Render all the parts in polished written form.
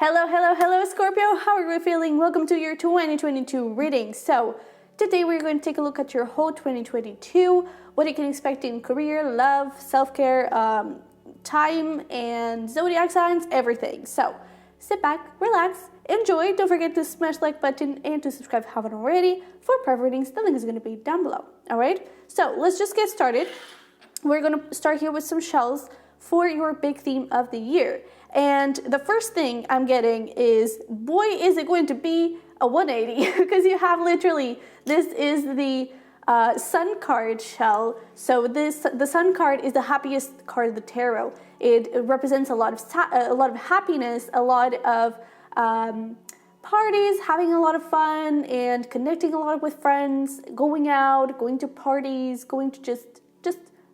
Hello, hello, hello, Scorpio. How are you feeling? Welcome to your 2022 reading. So, today we're going to take a look at your whole 2022, what you can expect in career, love, self-care, time, and zodiac signs, everything. So, sit back, relax, enjoy. Don't forget to smash the like button and to subscribe if you haven't already. For private readings, the link is going to be down below. All right? So, let's just get started. We're going to start here with some shells for your big theme of the year. And the first thing I'm getting is, boy, is it going to be a 180 because you have literally, this is the Sun card shell. So the Sun card is the happiest card of the tarot. It represents a lot of happiness, a lot of parties, having a lot of fun, and connecting a lot with friends, going out, going to parties, going to just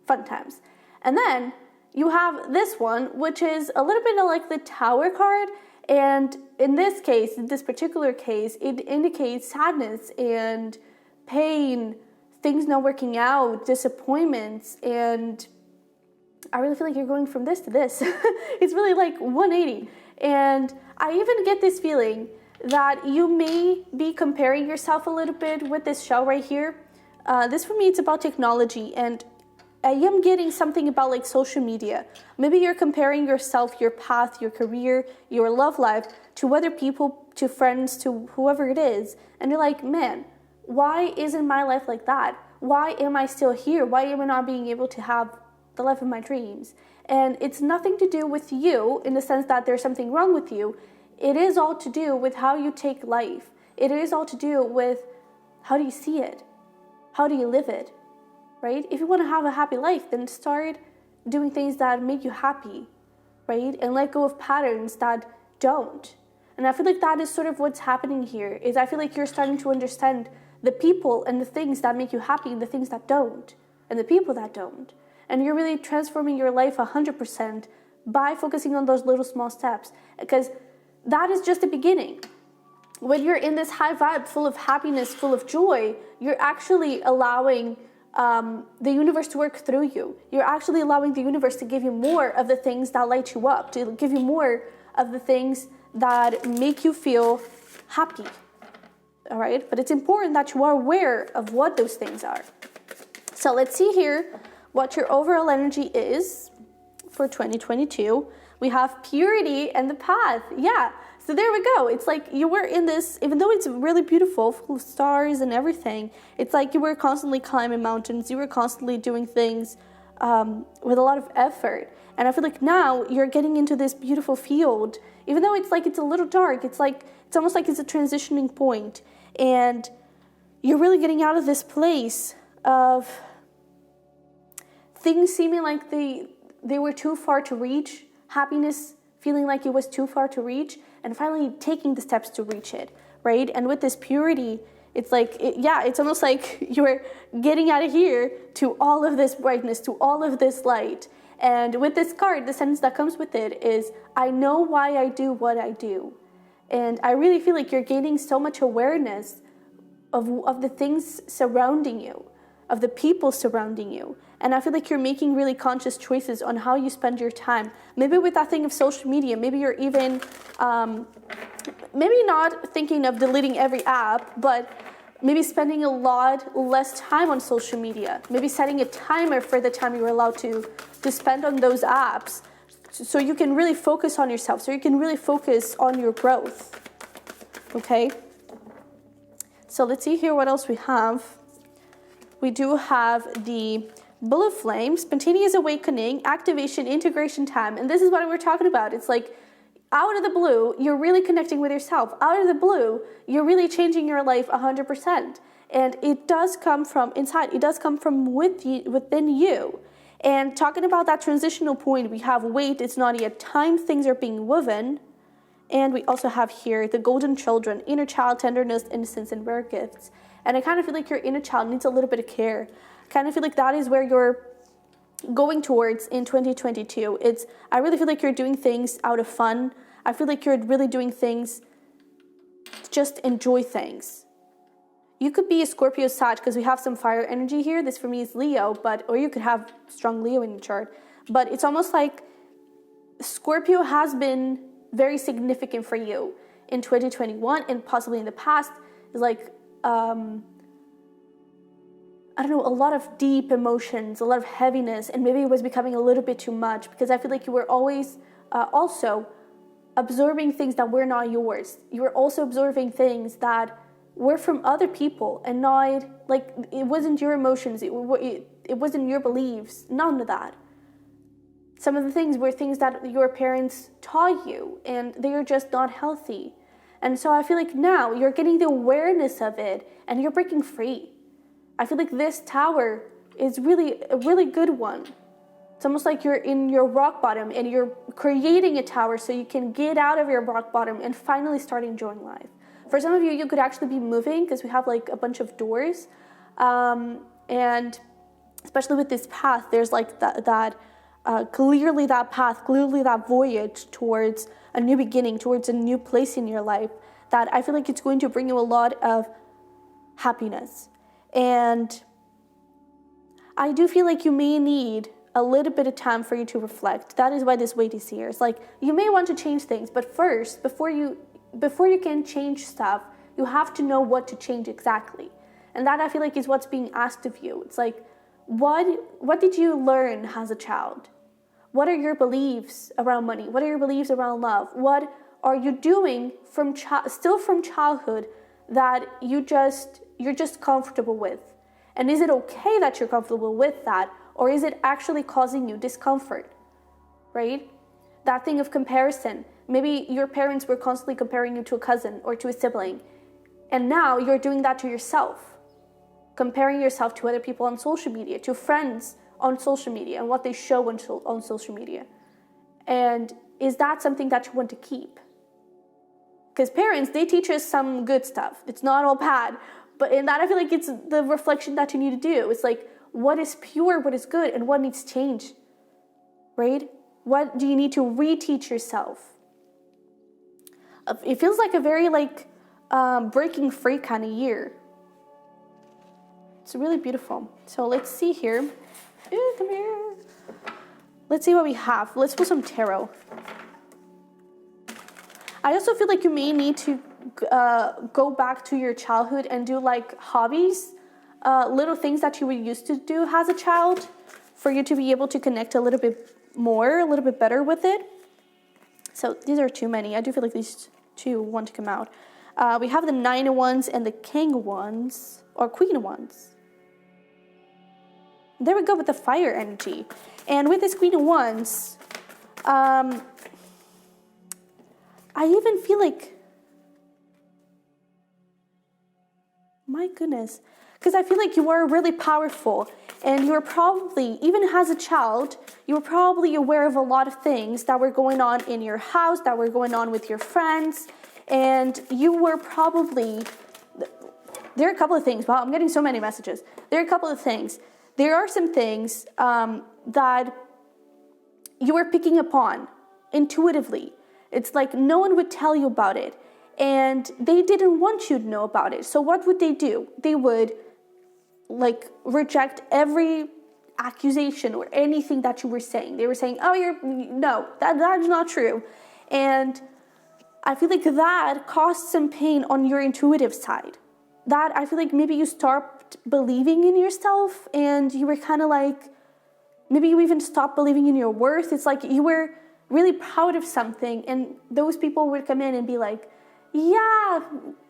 fun times. And then you have this one, which is a little bit like the Tower card, and in this case, in this particular case, it indicates sadness and pain, things not working out, disappointments, and I really feel like you're going from this to this. It's really like 180, and I even get this feeling that you may be comparing yourself a little bit with this shell right here. This for me, it's about technology, and I am getting something about like social media. Maybe you're comparing yourself, your path, your career, your love life to other people, to friends, to whoever it is. And you're like, man, why isn't my life like that? Why am I still here? Why am I not being able to have the life of my dreams? And it's nothing to do with you in the sense that there's something wrong with you. It is all to do with how you take life. It is all to do with how do you see it? How do you live it? Right? If you want to have a happy life, then start doing things that make you happy, right? And let go of patterns that don't. And I feel like that is sort of what's happening here, is I feel like you're starting to understand the people and the things that make you happy and the things that don't, and the people that don't. And you're really transforming your life 100% by focusing on those little small steps, because that is just the beginning. When you're in this high vibe, full of happiness, full of joy, you're actually allowing the universe to work through you. You're actually allowing the universe to give you more of the things that light you up, to give you more of the things that make you feel happy. All right? But it's important that you are aware of what those things are. So let's see here what your overall energy is for 2022. We have purity and the path. Yeah. So there we go. It's like you were in this, even though it's really beautiful, full of stars and everything, it's like you were constantly climbing mountains. You were constantly doing things with a lot of effort. And I feel like now you're getting into this beautiful field, even though it's like it's a little dark. It's almost like it's a transitioning point. And you're really getting out of this place of things seeming like they were too far to reach, happiness feeling like it was too far to reach, and finally taking the steps to reach it, right? And with this purity, it's like, it's almost like you're getting out of here to all of this brightness, to all of this light. And with this card, the sentence that comes with it is, I know why I do what I do. And I really feel like you're gaining so much awareness of the things surrounding you, of the people surrounding you. And I feel like you're making really conscious choices on how you spend your time. Maybe with that thing of social media, maybe you're even, maybe not thinking of deleting every app, but maybe spending a lot less time on social media. Maybe setting a timer for the time you're allowed to spend on those apps, so you can really focus on yourself, so you can really focus on your growth. Okay? So let's see here what else we have. We do have the Blue Flame, Spontaneous Awakening, Activation, Integration Time. And this is what we're talking about. It's like, out of the blue, you're really connecting with yourself. Out of the blue, you're really changing your life 100%. And it does come from inside. It does come from within you. And talking about that transitional point, we have wait, it's not yet time, things are being woven. And we also have here the Golden Children, Inner Child, Tenderness, Innocence, and Rare Gifts. And I kind of feel like your inner child needs a little bit of care. I kind of feel like that is where you're going towards in 2022. I really feel like you're doing things out of fun. I feel like you're really doing things to just enjoy things. You could be a Scorpio Sag because we have some fire energy here. This for me is Leo, or you could have strong Leo in your chart. But it's almost like Scorpio has been very significant for you in 2021 and possibly in the past is like, I don't know, a lot of deep emotions, a lot of heaviness, and maybe it was becoming a little bit too much because I feel like you were always also absorbing things that were not yours. You were also absorbing things that were from other people and not, like, it wasn't your emotions, it wasn't your beliefs, none of that. Some of the things were things that your parents taught you and they are just not healthy. And so I feel like now you're getting the awareness of it and you're breaking free. I feel like this tower is really a really good one. It's almost like you're in your rock bottom and you're creating a tower so you can get out of your rock bottom and finally start enjoying life. For some of you, you could actually be moving because we have like a bunch of doors. And especially with this path, there's like clearly that path, clearly that voyage towards a new beginning, towards a new place in your life that I feel like it's going to bring you a lot of happiness. And I do feel like you may need a little bit of time for you to reflect. That is why this weight is here. It's like you may want to change things, but first, before you can change stuff, you have to know what to change exactly. And that I feel like is what's being asked of you. It's like, what did you learn as a child? What are your beliefs around money? What are your beliefs around love? What are you doing still from childhood that you're just comfortable with? And is it okay that you're comfortable with that? Or is it actually causing you discomfort, right? That thing of comparison. Maybe your parents were constantly comparing you to a cousin or to a sibling. And now you're doing that to yourself. Comparing yourself to other people on social media, to friends on social media and what they show on social media. And is that something that you want to keep? Because parents, they teach us some good stuff. It's not all bad. But in that, I feel like it's the reflection that you need to do. It's like, what is pure, what is good, and what needs change, right? What do you need to reteach yourself? It feels like a very breaking free kind of year. It's really beautiful. So let's see here. Ooh, come here. Let's see what we have. Let's pull some tarot. I also feel like you may need to go back to your childhood and do like hobbies, little things that you would used to do as a child for you to be able to connect a little bit more, a little bit better with it. So these are too many. I do feel like these two want to come out. We have the 9 of Wands and the King of Wands, or Queen of Wands. There we go with the fire energy. And with this Queen of Wands, I even feel like, my goodness, because I feel like you are really powerful and you were probably, even as a child, you were probably aware of a lot of things that were going on in your house, that were going on with your friends, and you were probably, there are a couple of things, wow, I'm getting so many messages. There are a couple of things. There are some things that you were picking up on intuitively. It's like no one would tell you about it. And they didn't want you to know about it. So what would they do? They would reject every accusation or anything that you were saying. They were saying, oh, that's not true. And I feel like that caused some pain on your intuitive side. That I feel like maybe you stopped believing in yourself and you were kind of like, maybe you even stopped believing in your worth. It's like you were really proud of something and those people would come in and be like, yeah,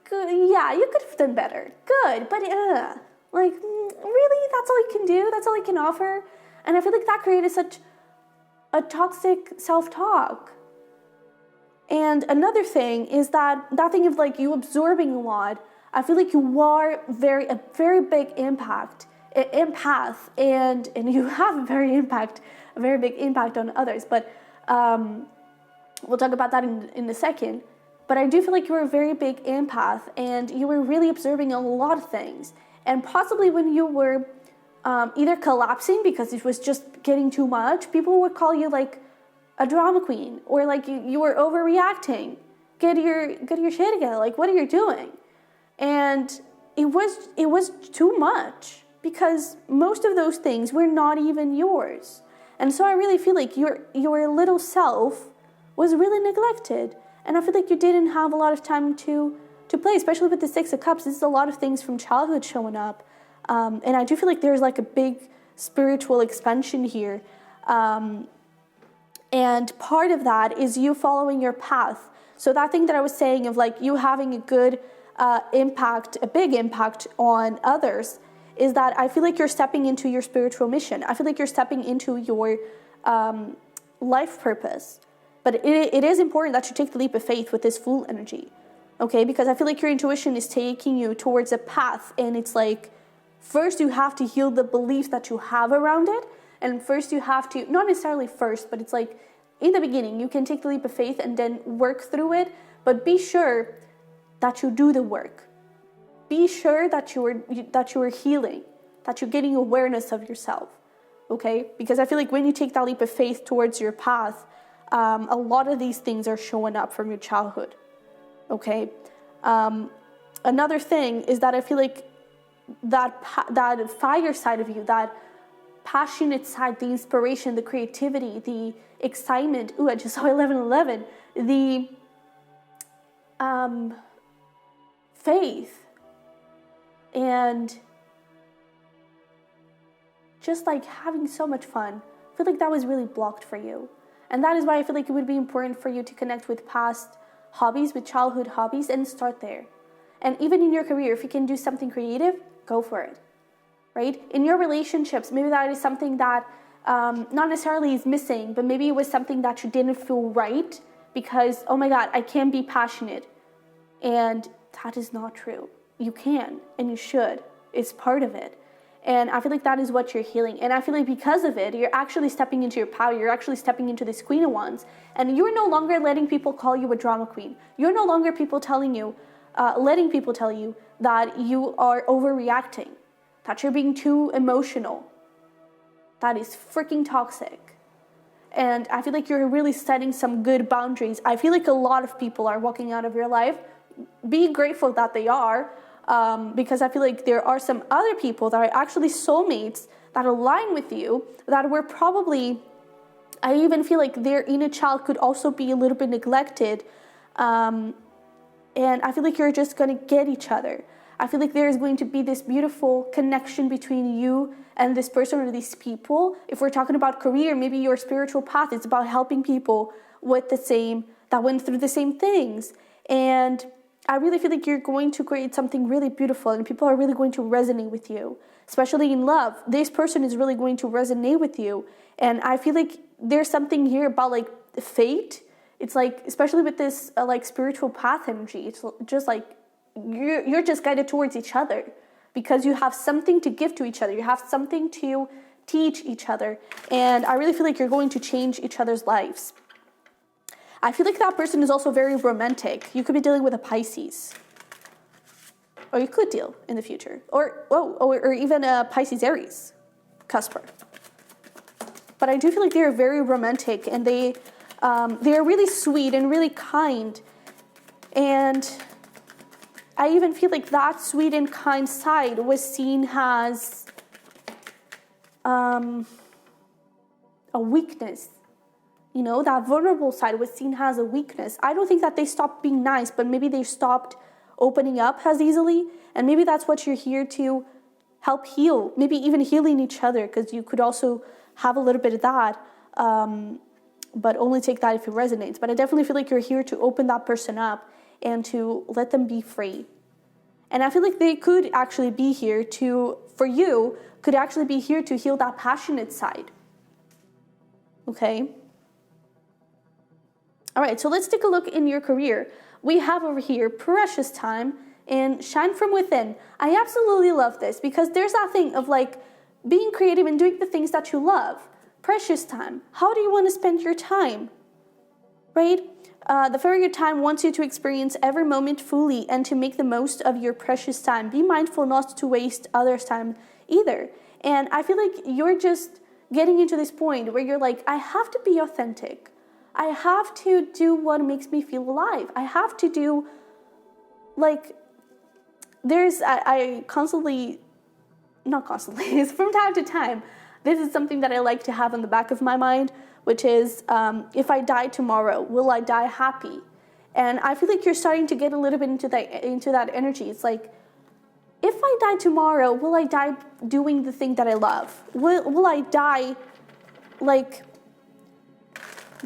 good, yeah, you could have done better. Good, but really, that's all you can do? That's all you can offer? And I feel like that created such a toxic self-talk. And another thing is that thing of like you absorbing a lot, I feel like you are a very big empath, and you have a very big impact on others. But we'll talk about that in a second. But I do feel like you were a very big empath and you were really observing a lot of things. And possibly when you were either collapsing because it was just getting too much, people would call you like a drama queen or like you were overreacting. Get your shit together. Like, what are you doing? And it was too much because most of those things were not even yours. And so I really feel like your little self was really neglected. And I feel like you didn't have a lot of time to play, especially with the Six of Cups. This is a lot of things from childhood showing up. And I do feel like there's like a big spiritual expansion here. And part of that is you following your path. So that thing that I was saying of like you having a good impact, a big impact on others, is that I feel like you're stepping into your spiritual mission. I feel like you're stepping into your life purpose. But it is important that you take the leap of faith with this Fool energy, okay? Because I feel like your intuition is taking you towards a path, and it's like, first you have to heal the beliefs that you have around it, and first you have to, not necessarily first, but it's like, in the beginning, you can take the leap of faith and then work through it, but be sure that you do the work. Be sure that you are healing, that you're getting awareness of yourself, okay? Because I feel like when you take that leap of faith towards your path, a lot of these things are showing up from your childhood, okay? Another thing is that I feel like that fire side of you, that passionate side, the inspiration, the creativity, the excitement. Ooh, I just saw 11:11. The faith and just like having so much fun. I feel like that was really blocked for you. And that is why I feel like it would be important for you to connect with past hobbies, with childhood hobbies, and start there. And even in your career, if you can do something creative, go for it, right? In your relationships, maybe that is something that not necessarily is missing, but maybe it was something that you didn't feel right because, oh my God, I can't be passionate. And that is not true. You can, and you should. It's part of it. And I feel like that is what you're healing. And I feel like because of it, you're actually stepping into your power. You're actually stepping into this Queen of Wands. And you're no longer letting people call you a drama queen. You're no longer letting people tell you that you are overreacting, that you're being too emotional. That is freaking toxic. And I feel like you're really setting some good boundaries. I feel like a lot of people are walking out of your life. Be grateful that they are. Because I feel like there are some other people that are actually soulmates that align with you that were probably, I even feel like their inner child could also be a little bit neglected. And I feel like you're just going to get each other. I feel like there is going to be this beautiful connection between you and this person or these people. If we're talking about career, maybe your spiritual path, it's about helping people that went through the same things. And I really feel like you're going to create something really beautiful and people are really going to resonate with you, especially in love. This person is really going to resonate with you. And I feel like there's something here about like fate. It's like, especially with this like spiritual path energy, it's just like you're just guided towards each other because you have something to give to each other. You have something to teach each other. And I really feel like you're going to change each other's lives. I feel like that person is also very romantic. You could be dealing with a Pisces. Or you could deal in the future. Or even a Pisces Aries cusper. But I do feel like they're very romantic and they are really sweet and really kind. And I even feel like that sweet and kind side was seen as a weakness. You know, that vulnerable side was seen as a weakness. I don't think that they stopped being nice, but maybe they stopped opening up as easily. And maybe that's what you're here to help heal. Maybe even healing each other, because you could also have a little bit of that. But only take that if it resonates. But I definitely feel like you're here to open that person up and to let them be free. And I feel like they could actually be here for you, could actually be here to heal that passionate side. Okay? All right, so let's take a look in your career. We have over here Precious Time and Shine From Within. I absolutely love this because there's that thing of like being creative and doing the things that you love. Precious time. How do you want to spend your time? Right? The Fairy of Time wants you to experience every moment fully and to make the most of your precious time. Be mindful not to waste others' time either. And I feel like you're just getting into this point where you're like, I have to be authentic. I have to do what makes me feel alive. I have to do, like, I constantly, not constantly, it's from time to time, this is something that I like to have in the back of my mind, which is, if I die tomorrow, will I die happy? And I feel like you're starting to get a little bit into that energy. It's like, if I die tomorrow, will I die doing the thing that I love? Will I die like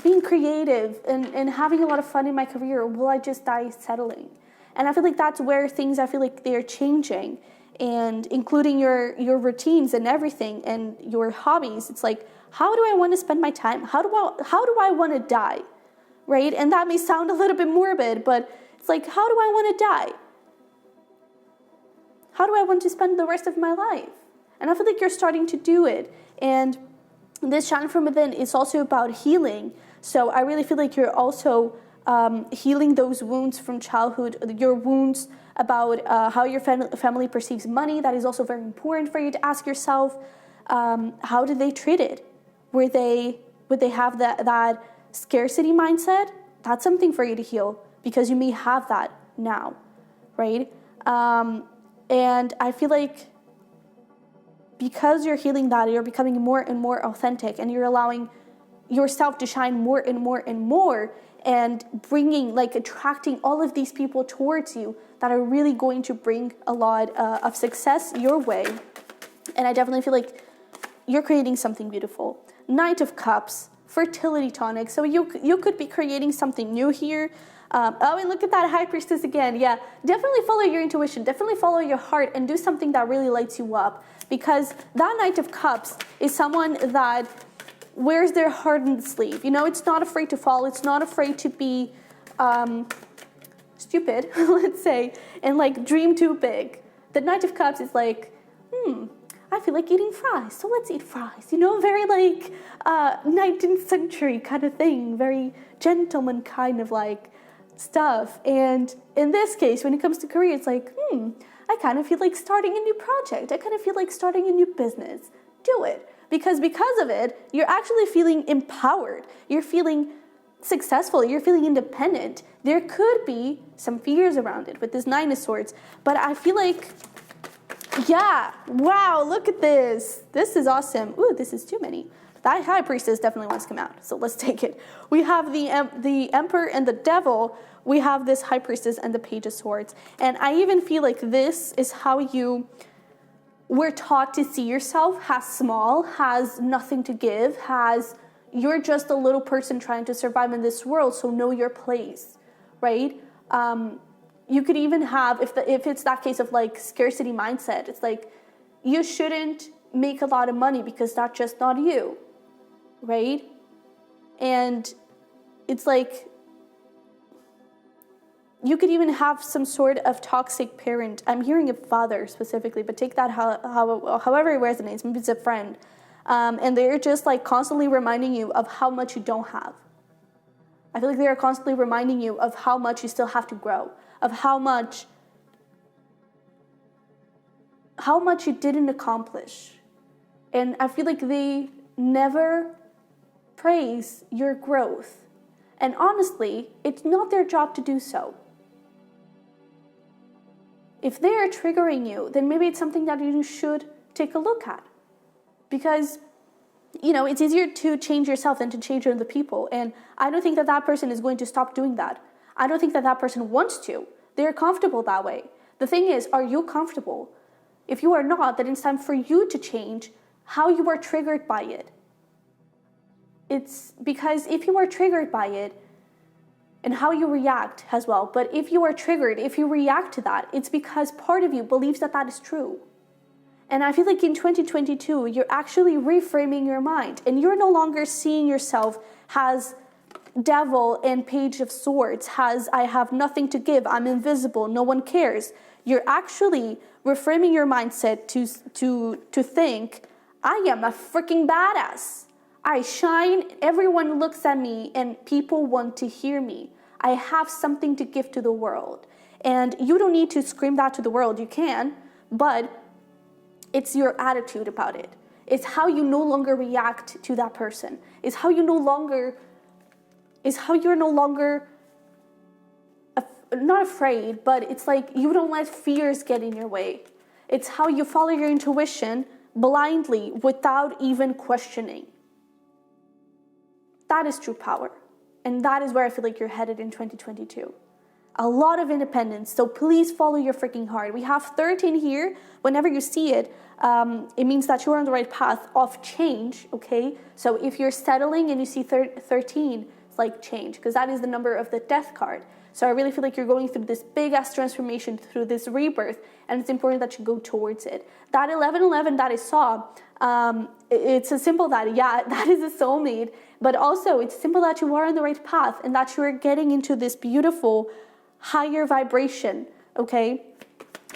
being creative and having a lot of fun in my career, or will I just die settling? And I feel like that's where things, I feel like they're changing, and including your routines and everything and your hobbies. It's like, how do I want to spend my time? How do I want to die? Right? And that may sound a little bit morbid, but it's like, how do I want to die? How do I want to spend the rest of my life? And I feel like you're starting to do it. And this Shine From Within is also about healing. So I really feel like you're also healing those wounds from childhood, your wounds about how your family perceives money. That is also very important for you to ask yourself. How did they treat it? Would they have that scarcity mindset? That's something for you to heal, because you may have that now, right? And I feel like because you're healing that, you're becoming more and more authentic, and you're allowing yourself to shine more and more and more, and bringing, like, attracting all of these people towards you that are really going to bring a lot of success your way. And I definitely feel like you're creating something beautiful. Knight of Cups, fertility tonic. So you could be creating something new here. Oh, and look at that High Priestess again. Yeah, definitely follow your intuition. Definitely follow your heart and do something that really lights you up. Because that Knight of Cups is someone that wears their heart on the sleeve. You know, it's not afraid to fall. It's not afraid to be stupid, let's say, and like dream too big. The Knight of Cups is like, I feel like eating fries, so let's eat fries. You know, very like 19th century kind of thing, very gentleman kind of like stuff. And in this case, when it comes to career, it's like, I kind of feel like starting a new project. I kind of feel like starting a new business. Do it. Because of it, you're actually feeling empowered. You're feeling successful. You're feeling independent. There could be some fears around it with this Nine of Swords, but I feel like, yeah, wow, look at this. This is awesome. Ooh, this is too many. That High Priestess definitely wants to come out, so let's take it. We have the Emperor and the Devil. We have this High Priestess and the Page of Swords. And I even feel like this is how you were taught to see yourself as small, has nothing to give, you're just a little person trying to survive in this world, so know your place, right? You could even have, if it's that case of like scarcity mindset, it's like, you shouldn't make a lot of money because that's just not you, right? And it's like, you could even have some sort of toxic parent. I'm hearing a father specifically, but take that however it resonates. Maybe it's a friend. And they're just like constantly reminding you of how much you don't have. I feel like they are constantly reminding you of how much you still have to grow, of how much you didn't accomplish. And I feel like they never praise your growth. And honestly, it's not their job to do so. If they are triggering you, then maybe it's something that you should take a look at. Because, you know, it's easier to change yourself than to change other people. And I don't think that person is going to stop doing that. I don't think that person wants to. They're comfortable that way. The thing is, are you comfortable? If you are not, then it's time for you to change how you are triggered by it. It's because if you are triggered by it, and how you react as well. But if you are triggered, if you react to that, it's because part of you believes that is true. And I feel like in 2022, you're actually reframing your mind, and you're no longer seeing yourself as Devil and Page of Swords, as I have nothing to give, I'm invisible, no one cares. You're actually reframing your mindset to think, I am a freaking badass. I shine, everyone looks at me, and people want to hear me. I have something to give to the world. And you don't need to scream that to the world. You can, but it's your attitude about it. It's how you no longer react to that person. It's how you're no longer not afraid, but it's like you don't let fears get in your way. It's how you follow your intuition blindly without even questioning. That is true power. And that is where I feel like you're headed in 2022. A lot of independence. So please follow your freaking heart. We have 13 here. Whenever you see it, it means that you're on the right path of change, okay? So if you're settling and you see 13, it's like change, because that is the number of the death card. So I really feel like you're going through this big-ass transformation, through this rebirth, and it's important that you go towards it. That 1111 that I saw, it's a symbol that, yeah, that is a soulmate, but also it's simple that you are on the right path and that you are getting into this beautiful higher vibration, okay?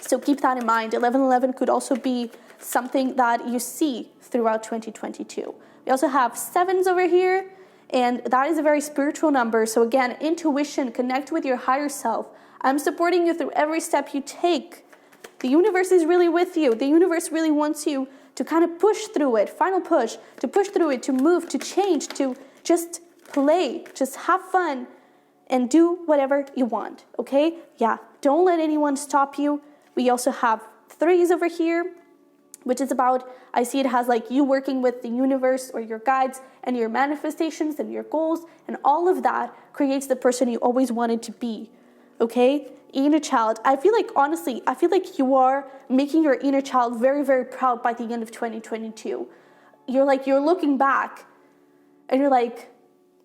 So keep that in mind. 1111 could also be something that you see throughout 2022. We also have sevens over here, and that is a very spiritual number. So again, intuition, connect with your higher self. I'm supporting you through every step you take. The universe is really with you. The universe really wants you to kind of push through it, final push, to push through it, to move, to change, to just play, just have fun, and do whatever you want, okay? Yeah, don't let anyone stop you. We also have threes over here, which is about, I see it has like you working with the universe or your guides and your manifestations and your goals, and all of that creates the person you always wanted to be, okay? Inner child, I feel like, honestly, I feel like you are making your inner child very, very proud by the end of 2022. You're looking back and you're like,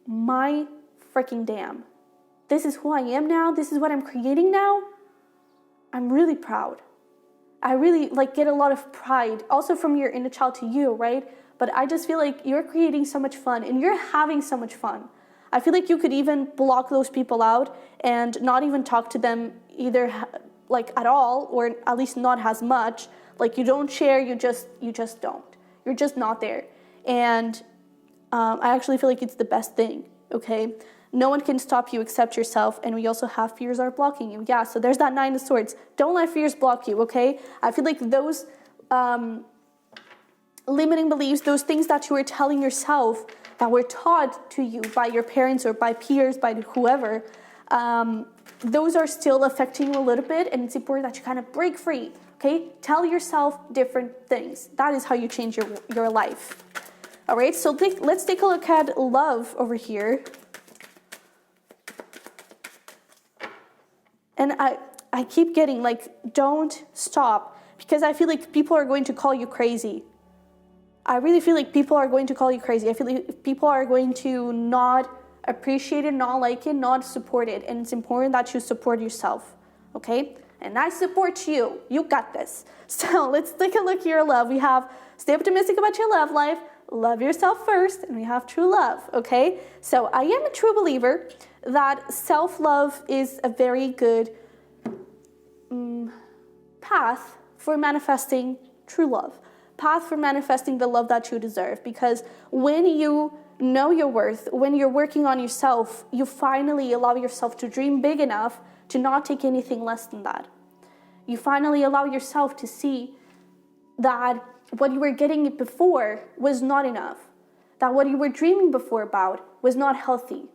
my freaking damn. This is who I am now. This is what I'm creating now. I'm really proud. I really get a lot of pride also from your inner child to you, right? But I just feel like you're creating so much fun and you're having so much fun. I feel like you could even block those people out and not even talk to them either at all, or at least not as much. Like you don't share, you just don't. You're just not there. And I actually feel like it's the best thing, okay? No one can stop you except yourself, and we also have fears are blocking you. Yeah, so there's that 9 of Swords. Don't let fears block you, okay? I feel like those limiting beliefs, those things that you were telling yourself that were taught to you by your parents or by peers, by whoever, those are still affecting you a little bit, and it's important that you kind of break free, okay? Tell yourself different things. That is how you change your life. All right, so let's take a look at love over here. And I keep getting don't stop, because I feel like people are going to call you crazy. I really feel like people are going to call you crazy. I feel like people are going to not appreciate it, not like it, not support it. And it's important that you support yourself, okay? And I support you. You got this. So let's take a look at your love. We have stay optimistic about your love life, love yourself first, and we have true love, okay? So I am a true believer that self-love is a very good path for manifesting true love, path for manifesting the love that you deserve. Because when you know your worth, when you're working on yourself, you finally allow yourself to dream big enough to not take anything less than that. You finally allow yourself to see that what you were getting before was not enough, that what you were dreaming before about was not healthy,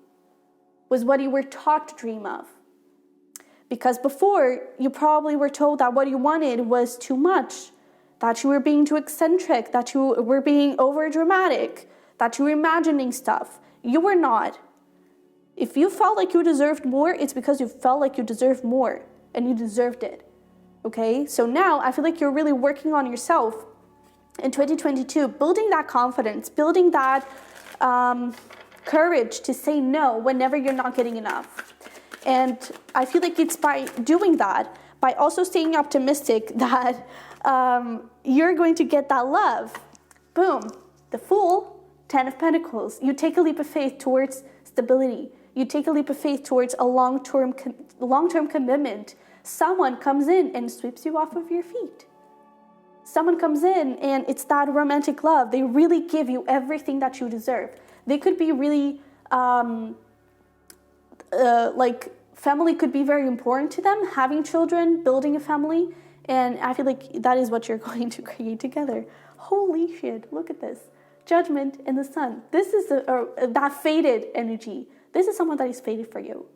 was what you were taught to dream of. Because before, you probably were told that what you wanted was too much, that you were being too eccentric, that you were being over dramatic, that you were imagining stuff. You were not. If you felt like you deserved more, it's because you felt like you deserved more and you deserved it. Okay? So now I feel like you're really working on yourself in 2022, building that confidence, building that courage to say no whenever you're not getting enough. And I feel like it's by doing that, by also staying optimistic that you're going to get that love. Boom. The Fool, 10 of Pentacles. You take a leap of faith towards stability. You take a leap of faith towards a long-term commitment. Someone comes in and sweeps you off of your feet. Someone comes in and it's that romantic love. They really give you everything that you deserve. They could be really, family could be very important to them, having children, building a family. And I feel like that is what you're going to create together. Holy shit, look at this. Judgment and the Sun. This is that fated energy. This is someone that is fated for you.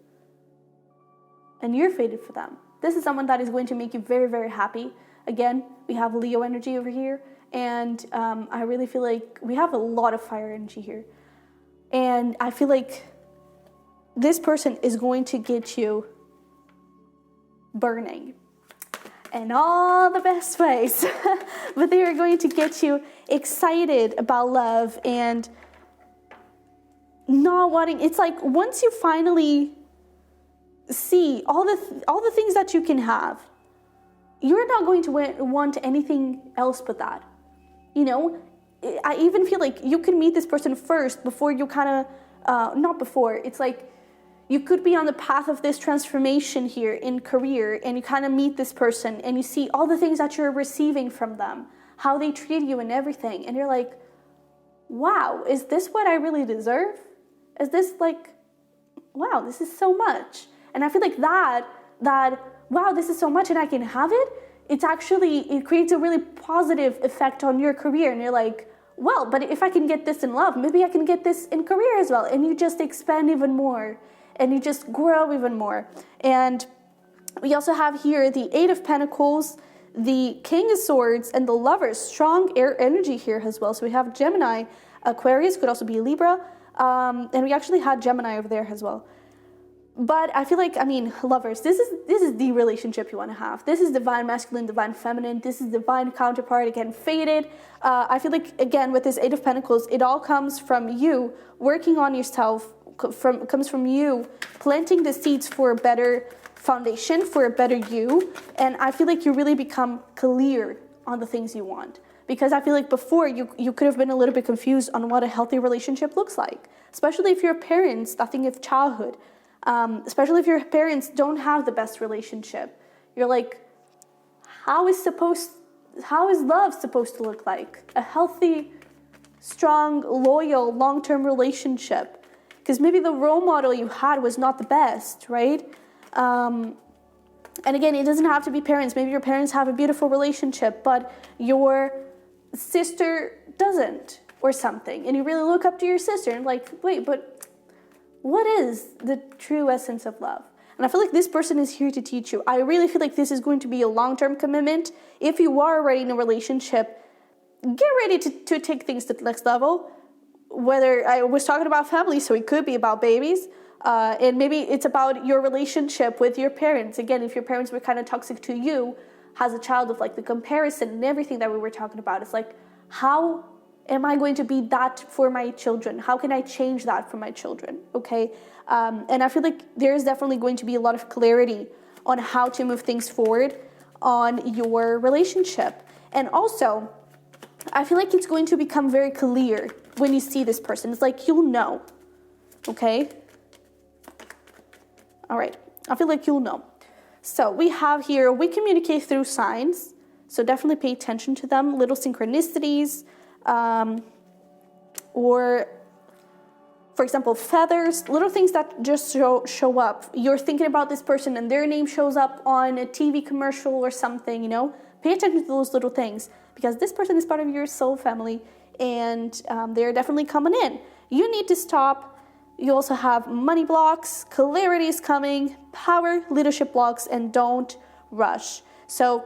And you're fated for them. This is someone that is going to make you very, very happy. Again, we have Leo energy over here. And I really feel like we have a lot of fire energy here. And I feel like this person is going to get you burning in all the best ways. But they are going to get you excited about love and not wanting. It's like once you finally see all the things that you can have, you're not going to want anything else but that. You know, I even feel like you can meet this person first before you kind of, not before, it's like you could be on the path of this transformation here in career, and you kind of meet this person and you see all the things that you're receiving from them, how they treat you and everything. And you're like, wow, is this what I really deserve? Is this like, wow, this is so much. And I feel like that, wow, this is so much and I can have it. It creates a really positive effect on your career. And you're like, well, but if I can get this in love, maybe I can get this in career as well. And you just expand even more and you just grow even more. And we also have here the Eight of Pentacles, the King of Swords, and the Lovers. Strong air energy here as well. So we have Gemini, Aquarius, could also be Libra. And we actually had Gemini over there as well. But I feel like, Lovers, this is the relationship you want to have. This is divine masculine, divine feminine. This is divine counterpart, again, fated. I feel like, again, with this Eight of Pentacles, it all comes from you working on yourself, comes from you planting the seeds for a better foundation, for a better you. And I feel like you really become clear on the things you want. Because I feel like before, you could have been a little bit confused on what a healthy relationship looks like. Especially if your parents, I think of childhood, especially if your parents don't have the best relationship. You're like, how is love supposed to look like? A healthy, strong, loyal, long-term relationship. Because maybe the role model you had was not the best, right? And again, it doesn't have to be parents. Maybe your parents have a beautiful relationship, but your sister doesn't, or something. And you really look up to your sister and like, wait, but what is the true essence of love? And I feel like this person is here to teach you. I really feel like this is going to be a long-term commitment. If you are already in a relationship, get ready to take things to the next level. Whether I was talking about family, so it could be about babies. And maybe it's about your relationship with your parents. Again, if your parents were kind of toxic to you as a child, of like the comparison and everything that we were talking about, it's like, how am I going to be that for my children? How can I change that for my children? Okay. And I feel like there's definitely going to be a lot of clarity on how to move things forward on your relationship. And also, I feel like it's going to become very clear when you see this person. It's like, you'll know. Okay. All right. I feel like you'll know. So we have here, we communicate through signs. So definitely pay attention to them. Little synchronicities. Or, for example, feathers, little things that just show up. You're thinking about this person and their name shows up on a TV commercial or something, you know. Pay attention to those little things because this person is part of your soul family and they're definitely coming in. You need to stop. You also have money blocks, clarity is coming, power, leadership blocks, and don't rush. So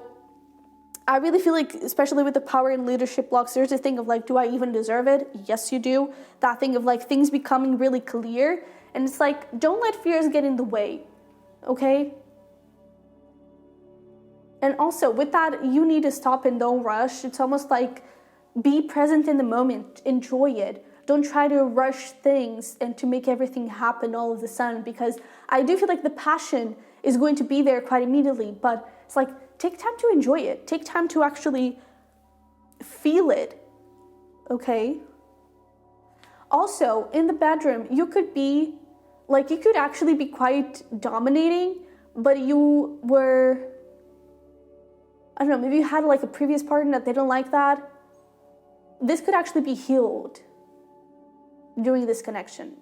I really feel like, especially with the power and leadership blocks, there's a thing of like, do I even deserve it? Yes, you do. That thing of like things becoming really clear. And it's like, don't let fears get in the way, okay? And also with that, you need to stop and don't rush. It's almost like be present in the moment, enjoy it. Don't try to rush things and to make everything happen all of a sudden, because I do feel like the passion is going to be there quite immediately, but it's like, take time to enjoy it. Take time to actually feel it, okay? Also, in the bedroom, you could actually be quite dominating, but you were, I don't know, maybe you had like a previous partner that they don't like that. This could actually be healed during this connection.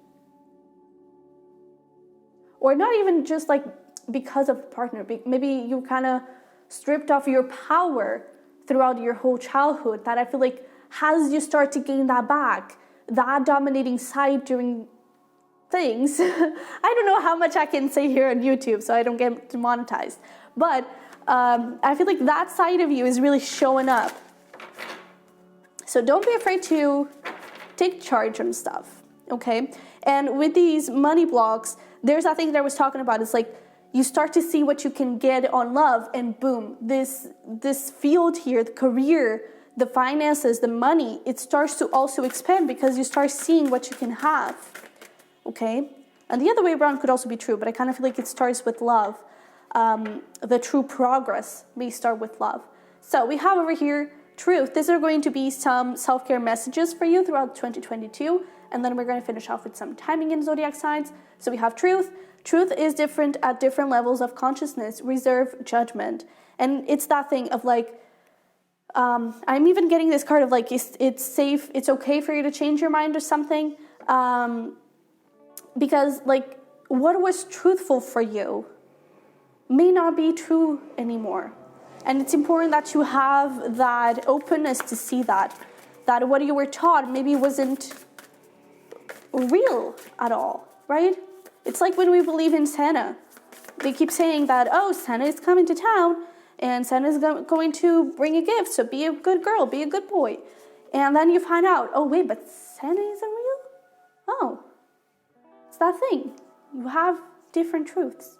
Or not even just like because of the partner. Maybe you kind of stripped off your power throughout your whole childhood, that I feel like as you start to gain that back, that dominating side during things, I don't know how much I can say here on YouTube so I don't get demonetized, but I feel like that side of you is really showing up. So don't be afraid to take charge on stuff. okay? And with these money blocks, there's that thing that I was talking about. It's like you start to see what you can get on love, and boom, this field here, the career, the finances, the money, it starts to also expand because you start seeing what you can have, okay? And the other way around could also be true, but I kind of feel like it starts with love. The true progress may start with love. So we have over here truth. These are going to be some self-care messages for you throughout 2022. And then we're going to finish off with some timing in zodiac signs. So we have truth. Truth is different at different levels of consciousness, reserve, judgment. And it's that thing of like, I'm even getting this card of like, it's safe, it's okay for you to change your mind or something. Because like what was truthful for you may not be true anymore. And it's important that you have that openness to see that what you were taught maybe wasn't real at all, right? It's like when we believe in Santa. They keep saying that, oh, Santa is coming to town and Santa is going to bring a gift, so be a good girl, be a good boy. And then you find out, oh, wait, but Santa isn't real? Oh, it's that thing. You have different truths.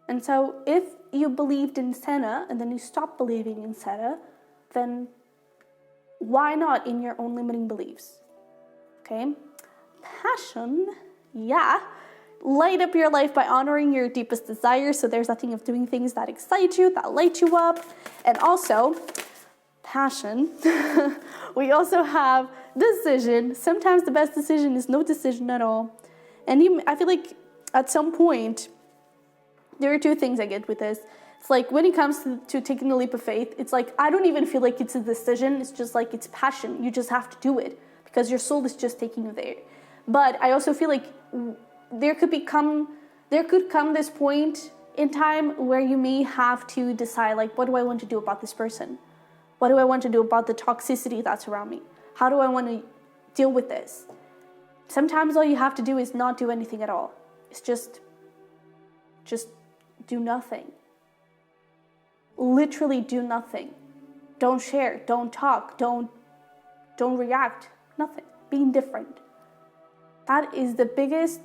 And so if you believed in Santa and then you stopped believing in Santa, then why not in your own limiting beliefs? Okay? Passion, yeah. Light up your life by honoring your deepest desires. So there's that thing of doing things that excite you, that light you up. And also, passion, we also have decision. Sometimes the best decision is no decision at all. And I feel like at some point, there are two things I get with this. It's like when it comes to taking a leap of faith, it's like I don't even feel like it's a decision. It's just like it's passion. You just have to do it because your soul is just taking you there. But I also feel like there could come this point in time where you may have to decide like, what do I want to do about this person? What do I want to do about the toxicity that's around me? How do I want to deal with this? Sometimes all you have to do is not do anything at all. It's just do nothing. Literally do nothing. Don't share, don't talk, don't react, nothing. Be indifferent. That is the biggest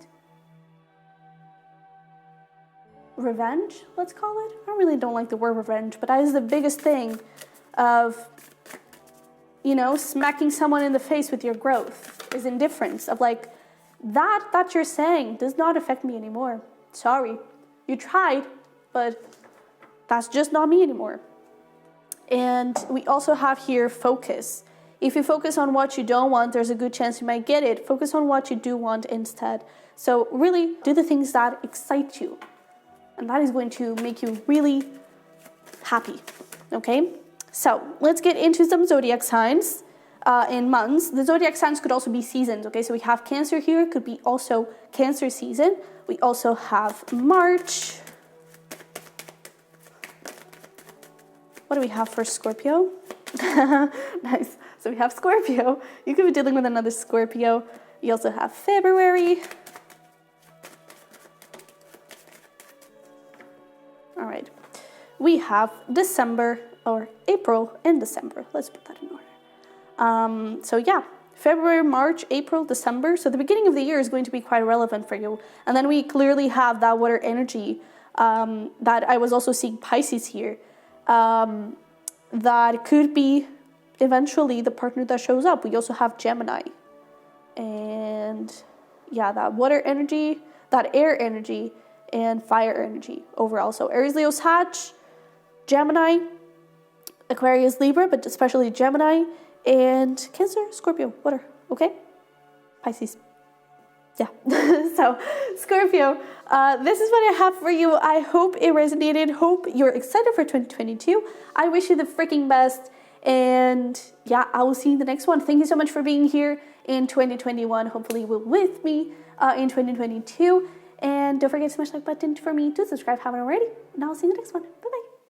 revenge, let's call it. I really don't like the word revenge, but that is the biggest thing of, smacking someone in the face with your growth, is indifference of like, that you're saying does not affect me anymore. Sorry. You tried, but that's just not me anymore. And we also have here focus. If you focus on what you don't want, there's a good chance you might get it. Focus on what you do want instead. So really do the things that excite you. And that is going to make you really happy. Okay? So let's get into some zodiac signs in months. The zodiac signs could also be seasons. Okay? So we have Cancer here. Could be also Cancer season. We also have March. What do we have for Scorpio? Nice. So we have Scorpio. You could be dealing with another Scorpio. You also have February. All right. We have December, or April and December. Let's put that in order. So yeah. February, March, April, December. So the beginning of the year is going to be quite relevant for you. And then we clearly have that water energy that I was also seeing Pisces here. That could be eventually the partner that shows up. We also have Gemini. And yeah, that water energy, that air energy, and fire energy overall. So Aries, Leo, Sag, Gemini, Aquarius, Libra, but especially Gemini, and Cancer, Scorpio, water, okay? Pisces. Yeah. So, Scorpio, this is what I have for you. I hope it resonated. Hope you're excited for 2022. I wish you the freaking best. And yeah, I will see you in the next one. Thank you so much for being here in 2021. Hopefully you will with me in 2022. And don't forget to smash the like button for me to subscribe if you haven't already. And I'll see you in the next one. Bye-bye.